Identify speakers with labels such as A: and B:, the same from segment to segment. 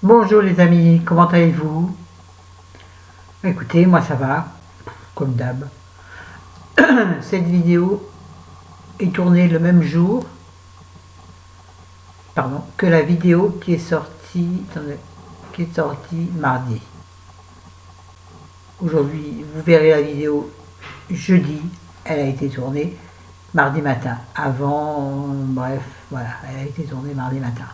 A: Bonjour les amis, comment allez-vous? Écoutez, moi ça va, comme d'hab. Cette vidéo est tournée le même jour, pardon, que la vidéo qui est sortie mardi. Aujourd'hui, vous verrez la vidéo jeudi, elle a été tournée mardi matin. Avant, bref, voilà, elle a été tournée mardi matin.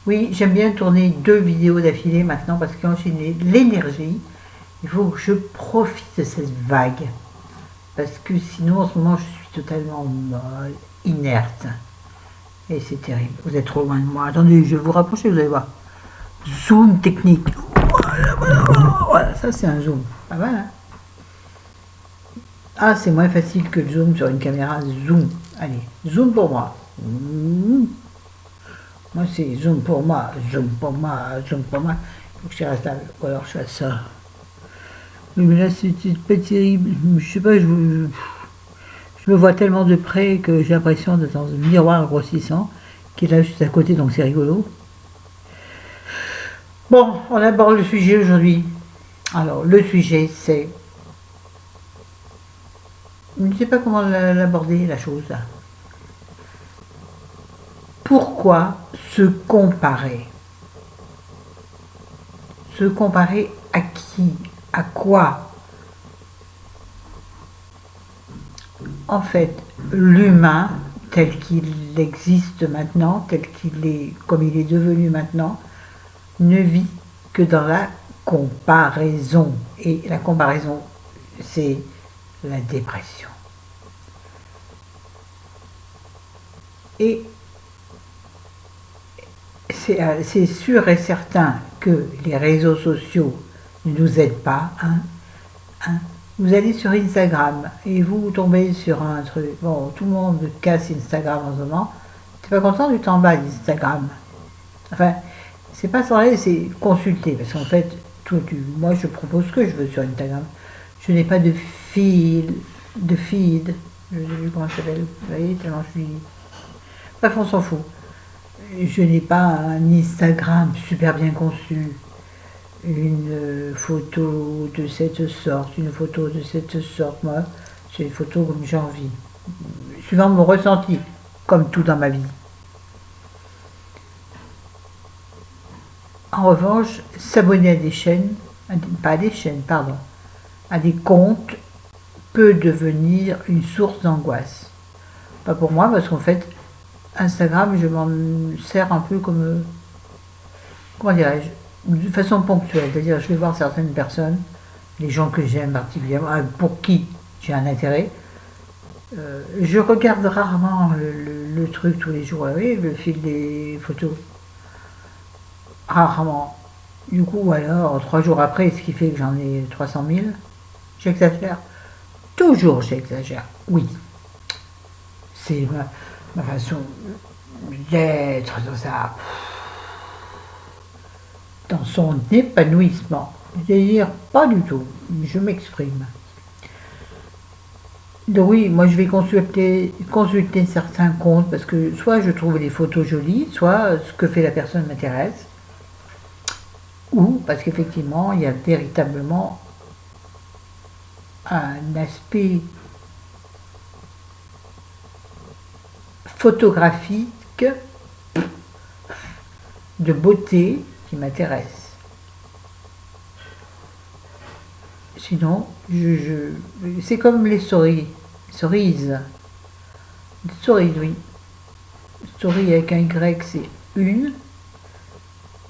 A: Oui, j'aime bien tourner 2 vidéos d'affilée maintenant parce que quand j'ai l'énergie, il faut que je profite de cette vague. Parce que sinon, en ce moment, je suis totalement molle, inerte. Et c'est terrible. Vous êtes trop loin de moi. Attendez, je vais vous rapprocher, vous allez voir. Zoom technique. Voilà, ça c'est un zoom. Pas mal, hein? Ah, c'est moins facile que le zoom sur une caméra. Zoom. Allez, zoom pour moi. Moi, c'est zoom pour moi. Zoom pour moi. Zoom pour moi. Il faut que je reste là. Ou alors je fais ça. Oui, mais là, c'est pas terrible. Je sais pas, je me vois tellement de près que j'ai l'impression d'être dans un miroir grossissant qui est là juste à côté, donc c'est rigolo. Bon, on aborde le sujet aujourd'hui. Alors, le sujet, c'est... Je ne sais pas comment l'aborder, la chose. Pourquoi se comparer? Se comparer à qui? À quoi? En fait, l'humain, tel qu'il existe maintenant, tel qu'il est, comme il est devenu maintenant, ne vit que dans la comparaison. Et la comparaison, c'est la dépression. Et c'est sûr et certain que les réseaux sociaux ne nous aident pas. Hein. Vous allez sur Instagram et vous tombez sur un truc. Bon, tout le monde casse Instagram en ce moment. T'es pas content du temps bas d'Instagram? Enfin, c'est pas sans aller, c'est consulter. Parce qu'en fait, moi je propose ce que je veux sur Instagram. Je n'ai pas de feed. Je ne sais plus comment ça s'appelle. Vous voyez, tellement je suis. Bref, on s'en fout. Je n'ai pas un Instagram super bien conçu, une photo de cette sorte, une photo de cette sorte. Moi, c'est une photo comme j'ai envie, suivant mon ressenti, comme tout dans ma vie. En revanche, s'abonner à des chaînes, pas à des chaînes, pardon, à des comptes peut devenir une source d'angoisse. Pas pour moi, parce qu'en fait, Instagram, je m'en sers un peu comme, comment dirais-je, de façon ponctuelle. C'est-à-dire, je vais voir certaines personnes, les gens que j'aime particulièrement, pour qui j'ai un intérêt. Je regarde rarement le truc tous les jours, oui, le fil des photos. Rarement. Du coup, alors, 3 jours après, ce qui fait que j'en ai 300 000, j'exagère. Toujours j'exagère, oui. C'est ma façon d'être dans son épanouissement. C'est-à-dire, pas du tout, je m'exprime. Donc oui, moi je vais consulter certains comptes parce que soit je trouve les photos jolies, soit ce que fait la personne m'intéresse, ou parce qu'effectivement il y a véritablement un aspect photographique de beauté qui m'intéresse. Sinon, c'est comme les stories, oui. Story avec un Y, c'est une.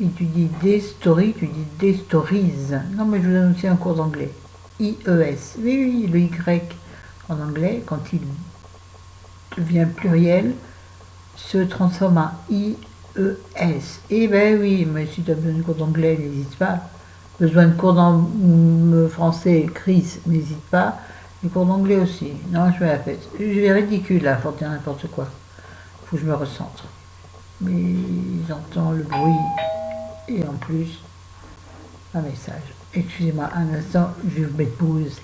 A: Et tu dis des stories, tu dis des stories. Non, mais je vous donne aussi un cours d'anglais. IES. Oui, oui, le Y en anglais, quand il devient pluriel, se transforme en IES. Eh ben oui, mais si tu as besoin de cours d'anglais, n'hésite pas. Besoin de cours français, Chris, n'hésite pas. Les cours d'anglais aussi. Non, je me la pète. Je vais ridicule là, pour dire n'importe quoi. Faut que je me recentre. Mais j'entends le bruit et en plus un message. Excusez-moi un instant, je vais vous mettre pause.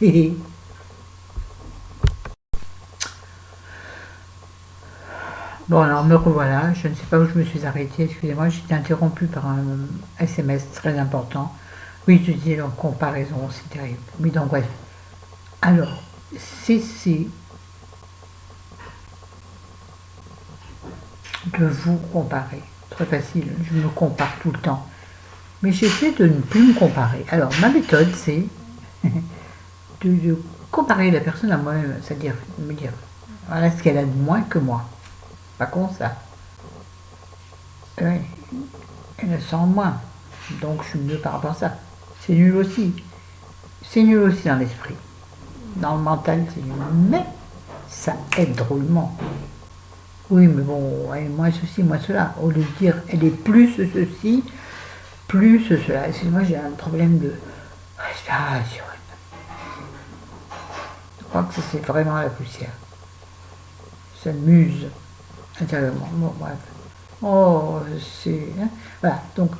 A: Bon, alors me revoilà, je ne sais pas où je me suis arrêtée, excusez-moi, j'étais interrompue par un SMS très important. Oui, je disais donc comparaison, c'est terrible. Oui, donc bref. Alors, cessez de vous comparer. Très facile, je me compare tout le temps. Mais j'essaie de ne plus me comparer. Alors, ma méthode, c'est de comparer la personne à moi-même, c'est-à-dire me dire, voilà ce qu'elle a de moins que moi. Pas con ça. Ouais, elle a 100 en moins. Donc je suis mieux par rapport à ça. C'est nul aussi. C'est nul aussi dans l'esprit. Dans le mental, c'est nul. Mais ça aide drôlement. Oui, mais bon, elle est moins ceci, moins cela. Au lieu de dire, elle est plus ceci, plus cela. Excusez-moi, j'ai un problème de respiration. Je crois que c'est vraiment la poussière. Ça muse intérieurement. Bon, bref. Oh, c'est... Hein. Voilà, donc,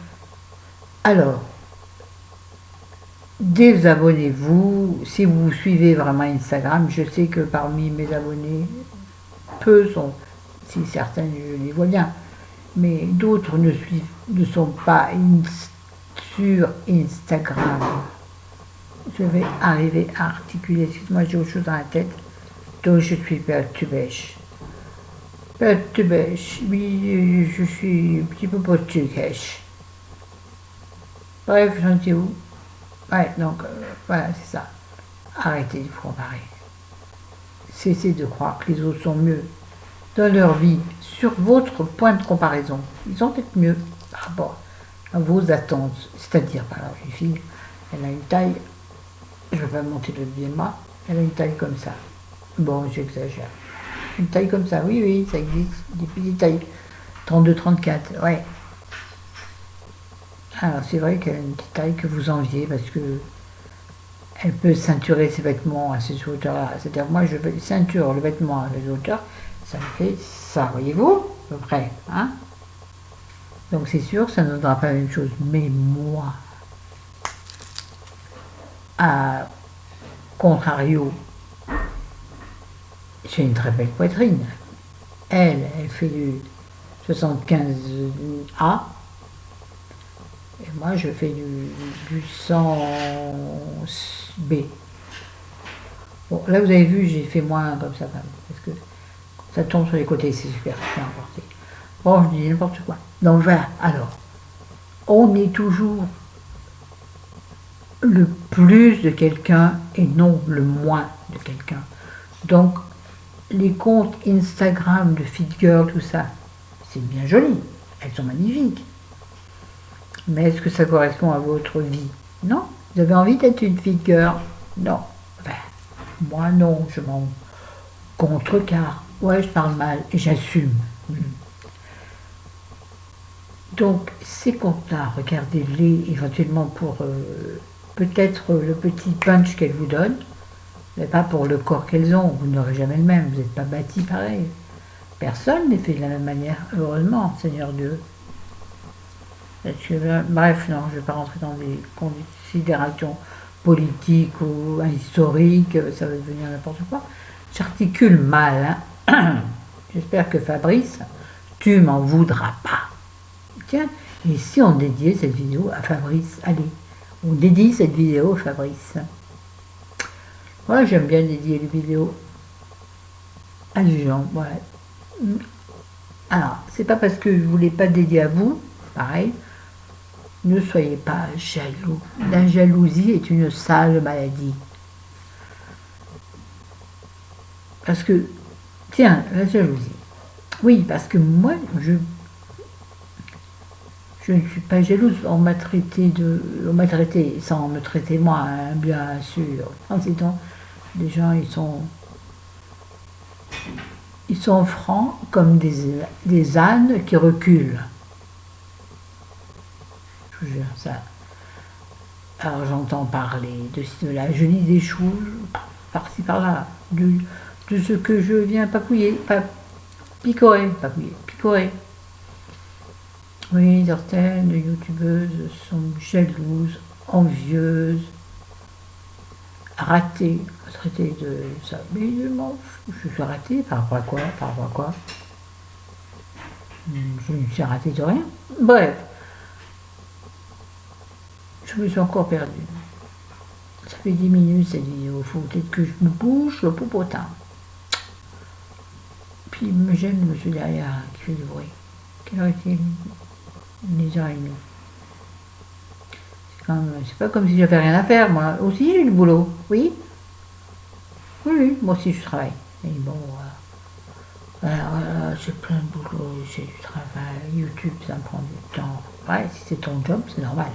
A: alors, désabonnez-vous. Si vous suivez vraiment Instagram, je sais que parmi mes abonnés, peu sont, si certains je les vois bien, mais d'autres ne sont pas sur Instagram. Je vais arriver à articuler, excuse-moi, j'ai autre chose dans la tête, donc je suis perturbée. Perturbée, oui, je suis un petit peu portugais. Bref, j'en suis où? Ouais, donc voilà, c'est ça. Arrêtez de vous comparer. Cessez de croire que les autres sont mieux dans leur vie sur votre point de comparaison. Ils sont peut-être mieux par rapport à vos attentes. C'est-à-dire, par exemple, une fille, elle a une taille, je ne vais pas monter le BMA, elle a une taille comme ça. Bon, j'exagère. Une taille comme ça, oui, oui, ça existe. Des petites tailles 32-34, ouais. Alors c'est vrai qu'elle a une petite taille que vous enviez parce que elle peut ceinturer ses vêtements à ces hauteurs-là. C'est-à-dire moi je ceinture le vêtement à ces hauteurs, ça me fait ça, voyez-vous, à peu près. Hein, donc c'est sûr que ça ne donnera pas la même chose. Mais moi, à contrario, j'ai une très belle poitrine. Elle fait du 75A. Et moi, je fais du 100B. Bon, là, vous avez vu, j'ai fait moins comme ça, parce que ça tombe sur les côtés, c'est super bien porté. Bon, je dis n'importe quoi. Donc voilà, alors, on est toujours le plus de quelqu'un et non le moins de quelqu'un. Donc, les comptes Instagram de Fit Girl, tout ça, c'est bien joli, elles sont magnifiques. Mais est-ce que ça correspond à votre vie? Non. Vous avez envie d'être une Fit Girl? Non. Enfin, moi non, je m'en contrecarre. Ouais, je parle mal et j'assume. Donc, ces comptes-là, regardez-les éventuellement pour peut-être le petit punch qu'elles vous donnent, mais pas pour le corps qu'elles ont. Vous n'aurez jamais le même, vous n'êtes pas bâti pareil. Personne n'est fait de la même manière, heureusement, Seigneur Dieu. Bref, non, je ne vais pas rentrer dans des considérations politiques ou historiques, ça va devenir n'importe quoi. J'articule mal, hein. J'espère que Fabrice, tu m'en voudras pas. Tiens, et si on dédiait cette vidéo à Fabrice? Allez, on dédie cette vidéo à Fabrice. Moi, j'aime bien dédier les vidéos à des gens, voilà. Alors, c'est pas parce que je ne voulais pas dédier à vous, pareil, ne soyez pas jaloux. La jalousie est une sale maladie. Parce que, tiens, la jalousie. Oui, parce que moi, je ne suis pas jalouse. On m'a traité sans me traiter moi, hein, bien sûr. En ces temps, les gens, ils sont francs comme des ânes qui reculent. Je vous jure, ça. Alors j'entends parler de là, je lis des choses par-ci par-là, de ce que je viens papouiller, picorer. Oui, certaines youtubeuses sont jalouses, envieuses, ratées, traitées de ça. Mais je m'en fous, je suis ratée par rapport à quoi? Je ne suis raté de rien. Bref, je me suis encore perdue. Ça fait 10 minutes cette vidéo, il faut peut-être que je me bouge le popotin. Puis il me gêne le monsieur derrière qui fait du bruit. Quelle heure est-il? 10h30. C'est pas comme si j'avais rien à faire, moi. Aussi j'ai du boulot, oui. Oui, moi aussi je travaille. Et bon, j'ai plein de boulot, j'ai du travail, YouTube ça me prend du temps. Ouais, si c'est ton job, c'est normal.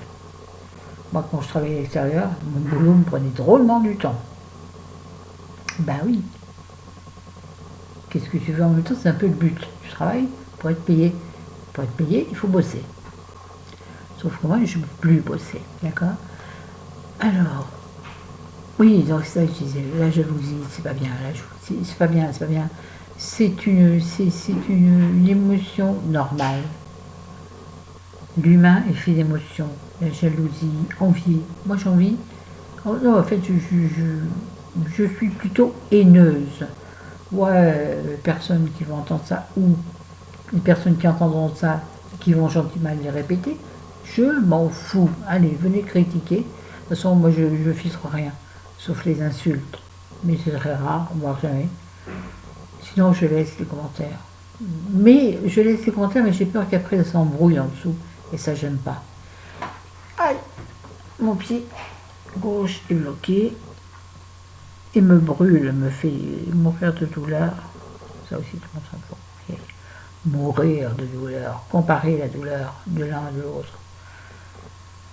A: Moi quand je travaillais à l'extérieur, mon boulot me prenait drôlement du temps. Ben oui. Qu'est-ce que tu veux en même temps, c'est un peu le but. Tu travailles pour être payé. Pour être payé, il faut bosser. Sauf que moi, je ne peux plus bosser, d'accord? Alors, oui, donc ça, je disais, la jalousie, c'est pas bien, la jalousie, c'est pas bien, c'est pas bien. C'est une émotion normale. L'humain est fait d'émotions. La jalousie, envie. Moi, j'envie. Oh, non, en fait, je suis plutôt haineuse. Ouais, les personnes qui vont entendre ça, ou les personnes qui entendront ça, qui vont gentiment les répéter, je m'en fous. Allez, venez critiquer. De toute façon, moi, je filtre rien, sauf les insultes. Mais c'est très rare, voire jamais. Sinon, je laisse les commentaires. Mais je laisse les commentaires, mais j'ai peur qu'après, ça s'embrouille en dessous. Et ça, j'aime pas. Aïe, mon pied gauche est bloqué. Et me brûle, me fait mourir de douleur. Ça aussi, tout le monde s'en fout. Mourir de douleur, comparer la douleur de l'un à l'autre.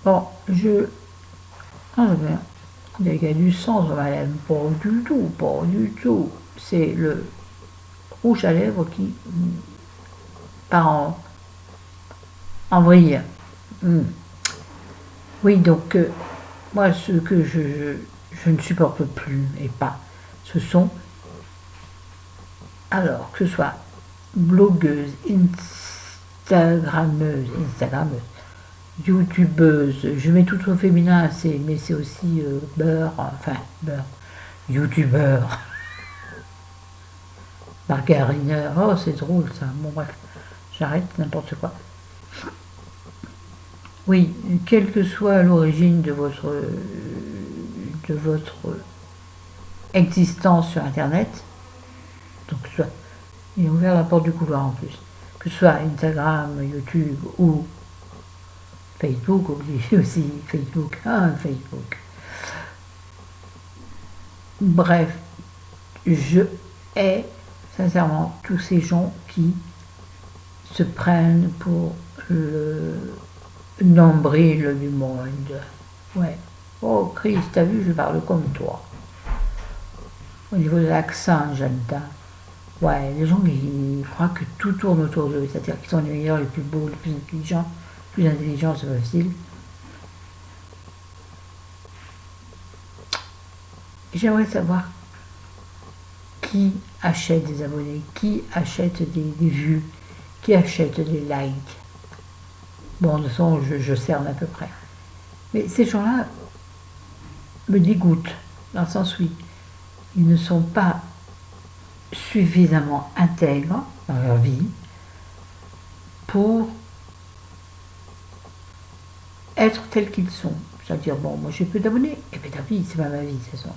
A: Bon, il y a du sang sur ma lèvre, pas du tout, pas du tout. C'est le rouge à lèvres qui part en vrille. Oui, donc, moi, ce que je ne supporte plus et pas, ce sont, alors, que ce soit blogueuse, Instagrammeuse, youtubeuse, je mets tout au féminin, mais c'est aussi beurre, youtubeur, margarineur, oh c'est drôle ça, bon bref, j'arrête n'importe quoi. Oui, quelle que soit l'origine de votre existence sur internet, donc soit, il a ouvert la porte du couloir en plus, que ce soit Instagram, YouTube ou Facebook, oubliez aussi Facebook, Facebook. Bref, je hais sincèrement tous ces gens qui se prennent pour le nombril du monde. Ouais. Oh Christ, t'as vu, je parle comme toi. Au niveau de l'accent, j'aime pas. Ouais, les gens qui croient que tout tourne autour d'eux, c'est-à-dire qu'ils sont les meilleurs, les plus beaux, les plus intelligents. Plus intelligent, c'est facile. J'aimerais savoir qui achète des abonnés, qui achète des vues, qui achète des likes. Bon, de toute façon, je cerne à peu près. Mais ces gens-là me dégoûtent, dans le sens où ils ne sont pas suffisamment intègres dans leur vie pour être tels qu'ils sont. C'est-à-dire, bon, moi j'ai peu d'abonnés, et bien ta vie, c'est pas ma vie, c'est ça.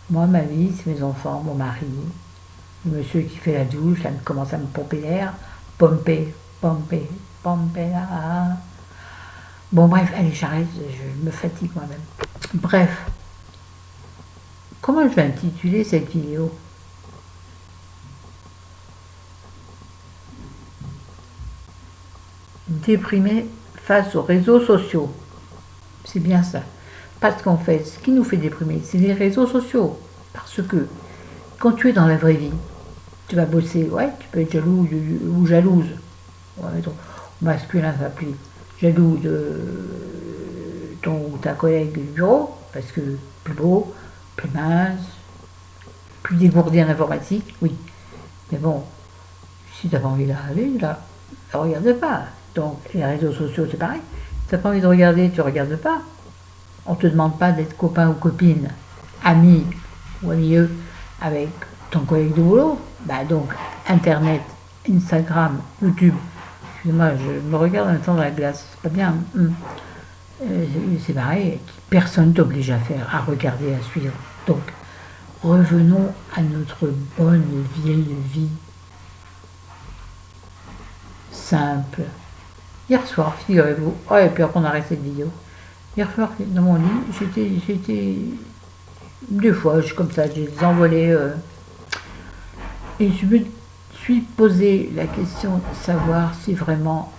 A: Moi, ma vie, c'est mes enfants, mon mari, le monsieur qui fait la douche, là, commence à me pomper l'air, pomper là. Bon, bref, allez, j'arrête, je me fatigue moi-même. Bref, comment je vais intituler cette vidéo? Déprimé face aux réseaux sociaux. C'est bien ça. Parce qu'en fait, ce qui nous fait déprimer, c'est les réseaux sociaux. Parce que quand tu es dans la vraie vie, tu vas bosser, ouais, tu peux être jaloux ou jalouse. Ouais, donc, masculin, ça s'appelle jaloux de ton ou ta collègue du bureau, parce que plus beau, plus mince, plus dégourdi en informatique, oui. Mais bon, si tu n'as pas envie d'aller, là, ne regarde pas. Donc, les réseaux sociaux, c'est pareil. Si tu n'as pas envie de regarder, tu ne regardes pas. On ne te demande pas d'être copain ou copine, ami ou amieux avec ton collègue de boulot. Bah donc, Internet, Instagram, YouTube, Excusez-moi, je me regarde en même temps dans la glace, c'est pas bien. C'est pareil, personne t'oblige à regarder, à suivre. Donc, revenons à notre bonne vieille vie simple. Hier soir, figurez-vous, oh, et puis après on arrête cette vidéo. Hier soir, dans mon lit, j'étais des fois, comme ça, j'ai des envolées. Et je me suis posé la question de savoir si vraiment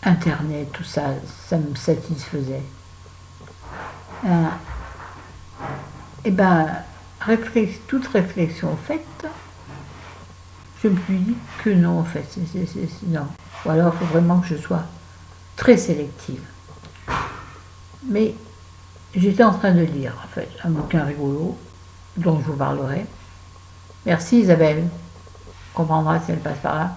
A: Internet, tout ça, ça me satisfaisait. Et ben, toute réflexion faite, je me suis dit que non, en fait, non. Ou alors, il faut vraiment que je sois très sélective. Mais j'étais en train de lire, en fait, un bouquin rigolo, dont je vous parlerai. Merci Isabelle, on comprendra si elle passe par là.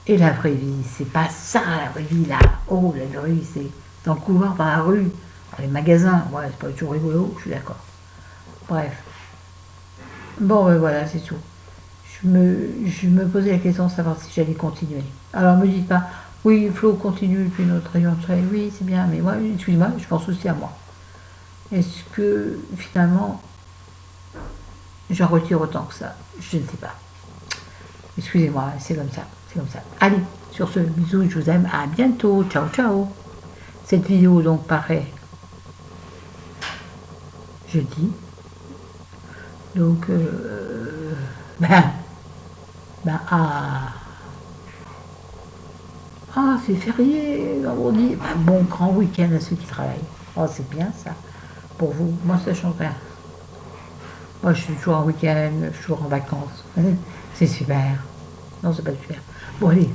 A: Et la vraie vie, c'est pas ça la vraie vie là. Oh, la vraie vie, c'est dans le couloir, par la rue, dans les magasins. Ouais, c'est pas toujours rigolo, je suis d'accord. Bref. Bon, ben voilà, c'est tout. Je me posais la question de savoir si j'allais continuer. Alors, me dites pas, oui, Flo, continue, puis notre rayon de soleil. Oui, c'est bien, mais moi, excuse-moi, je pense aussi à moi. Est-ce que, finalement, j'en retire autant que ça? Je ne sais pas. Excusez-moi, c'est comme ça. C'est comme ça. Allez, sur ce, bisous, je vous aime. À bientôt. Ciao, ciao. Cette vidéo, donc, paraît jeudi. Donc, c'est férié, vendredi. Bon grand week-end à ceux qui travaillent. Oh, c'est bien ça. Pour vous, moi, ça change rien. Moi, je suis toujours en week-end, je suis toujours en vacances. C'est super. Non, c'est pas super. Bon, allez,